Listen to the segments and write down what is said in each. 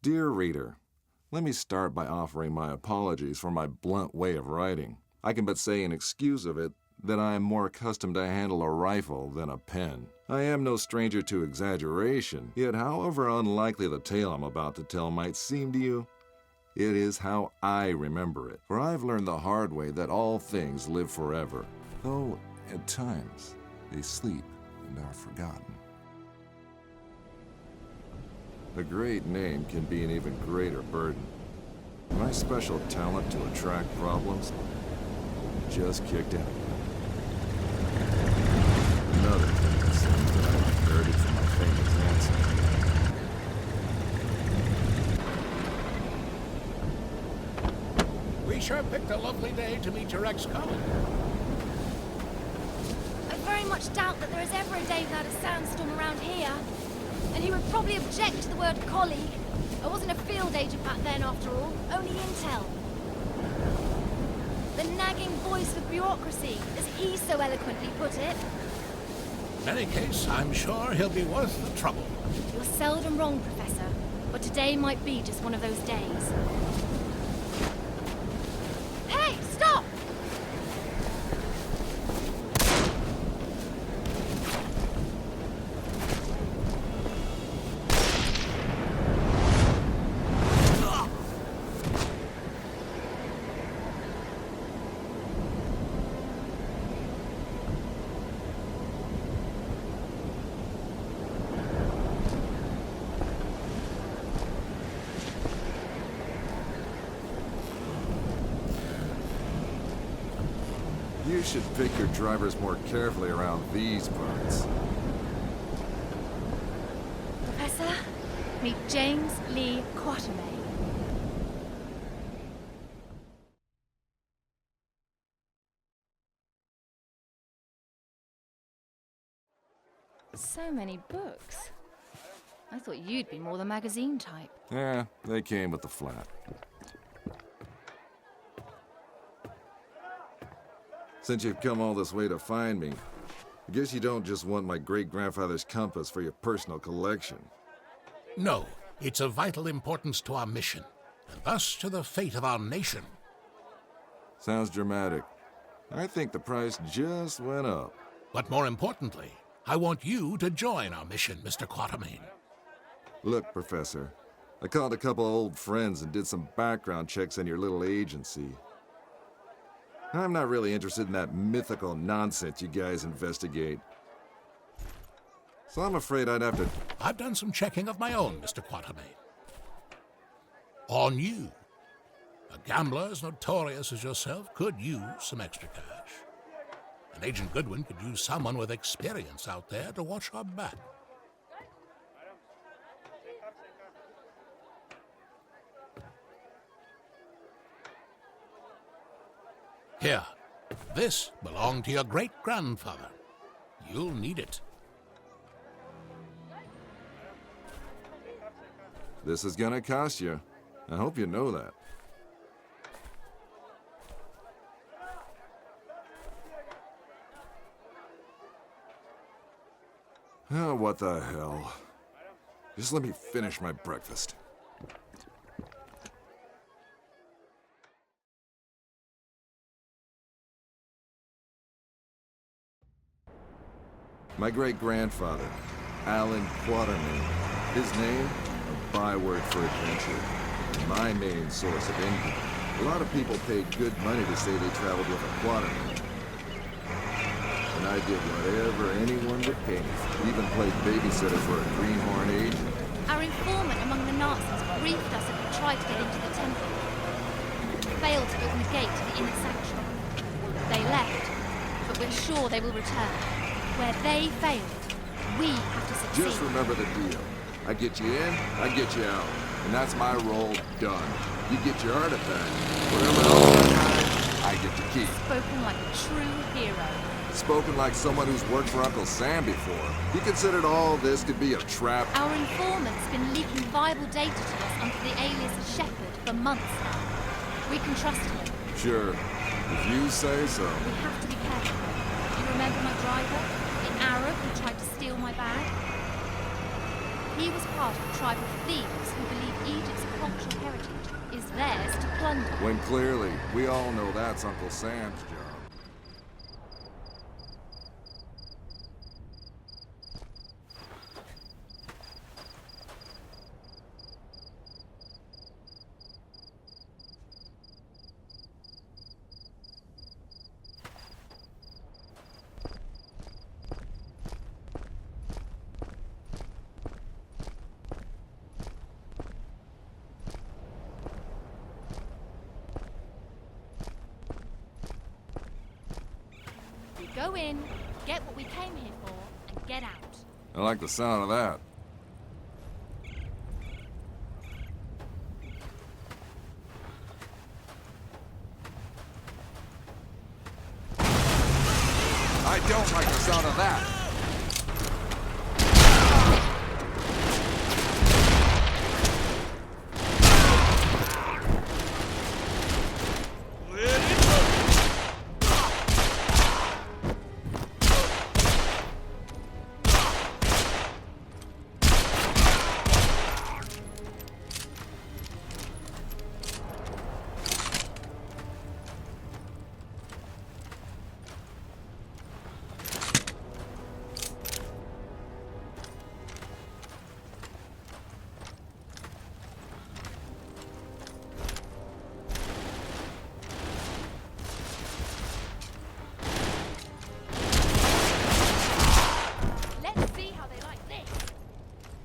Dear reader, let me start by offering my apologies for my blunt way of writing. I can but say in excuse of it that I am more accustomed to handle a rifle than a pen. I am no stranger to exaggeration, yet however unlikely the tale I'm about to tell might seem to you, it is how I remember it. For I've learned the hard way that all things live forever, though at times they sleep and are forgotten. A great name can be an even greater burden. My special talent to attract problems just kicked in. Another thing it seems that I inherited from my famous ancestors. We sure picked a lovely day to meet your ex-colleague. I very much doubt that there is ever a day without a sandstorm around here. And he would probably object to the word colleague. I wasn't a field agent back then, after all. Only intel. The nagging voice of bureaucracy, as he so eloquently put it. In any case, I'm sure he'll be worth the trouble. You're seldom wrong, Professor. But today might be just one of those days. Hey, stop! You should pick your drivers more carefully around these parts. Professor, meet James Lee Quatermain. So many books. I thought you'd be more the magazine type. Yeah, they came with the flat. Since you've come all this way to find me, I guess you don't just want my great-grandfather's compass for your personal collection. No, it's of vital importance to our mission, and thus to the fate of our nation. Sounds dramatic. I think the price just went up. But more importantly, I want you to join our mission, Mr. Quatermain. Look, Professor, I called a couple old friends and did some background checks on your little agency. I'm not really interested in that mythical nonsense you guys investigate. So I'm afraid I'd have to... I've done some checking of my own, Mr. Quatermain. On you. A gambler as notorious as yourself could use some extra cash. And Agent Goodwin could use someone with experience out there to watch our back. Here, this belonged to your great-grandfather. You'll need it. This is gonna cost you. I hope you know that. Oh, what the hell. Just let me finish my breakfast. My great-grandfather, Allan Quatermain. His name, a byword for adventure. My main source of income. A lot of people paid good money to say they traveled with a Quatermain. And I did whatever anyone would pay me for. Even played babysitter for a greenhorn agent. Our informant among the Nazis briefed us if we tried to get into the temple. Failed to open the gate to the inner sanctuary. They left, but we're sure they will return. Where they failed, we have to succeed. Just remember the deal. I get you in, I get you out. And that's my role done. You get your artifact. Whatever else I get to keep. Spoken like a true hero. Spoken like someone who's worked for Uncle Sam before. He considered all this to be a trap. Our informant's been leaking viable data to us under the alias of Shepherd for months now. We can trust him. Sure. If you say so. We have to be careful. Do you remember my driver? The Arab who tried to steal my bag? He was part of a tribe of thieves who believed Egypt's cultural heritage is theirs to plunder. When clearly, we all know that's Uncle Sam's job. Go in, get what we came here for, and get out. I like the sound of that. I don't like the sound of that.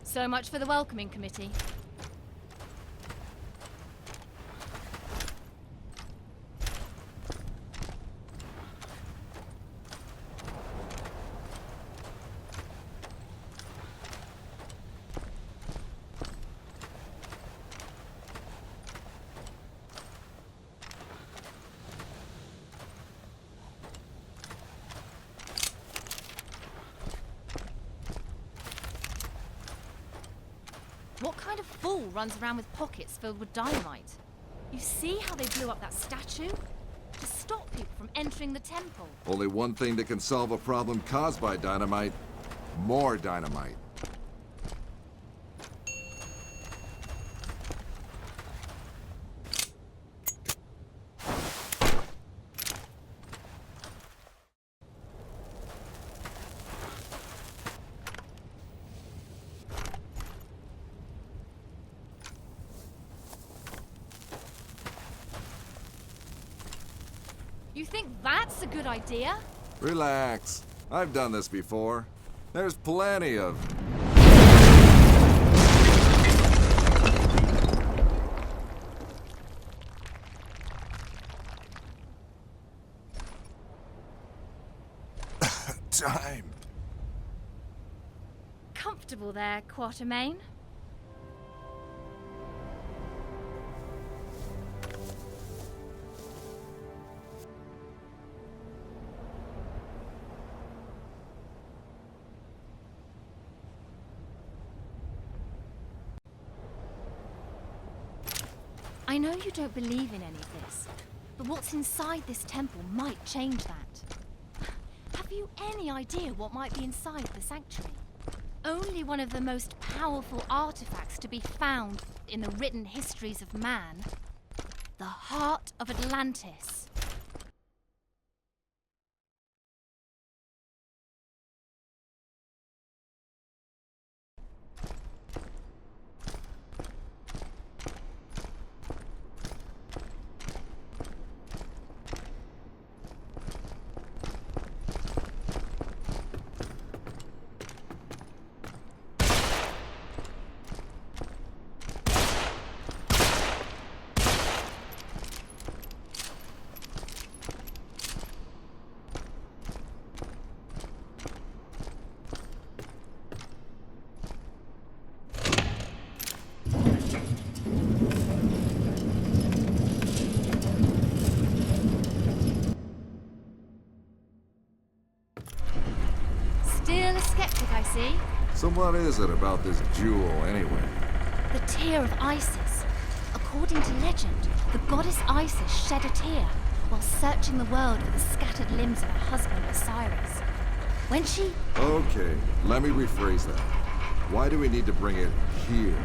So much for the welcoming committee. What kind of fool runs around with pockets filled with dynamite? You see how they blew up that statue? To stop people from entering the temple. Only one thing that can solve a problem caused by dynamite. More dynamite. You think that's a good idea? Relax. I've done this before. There's plenty of... time. Comfortable there, Quatermain? I know you don't believe in any of this, but what's inside this temple might change that. Have you any idea what might be inside the sanctuary? Only one of the most powerful artifacts to be found in the written histories of man, the heart of Atlantis. Still a skeptic, I see. So what is it about this jewel, anyway? The tear of Isis. According to legend, the goddess Isis shed a tear while searching the world for the scattered limbs of her husband Osiris. When she... Okay, let me rephrase that. Why do we need to bring it here?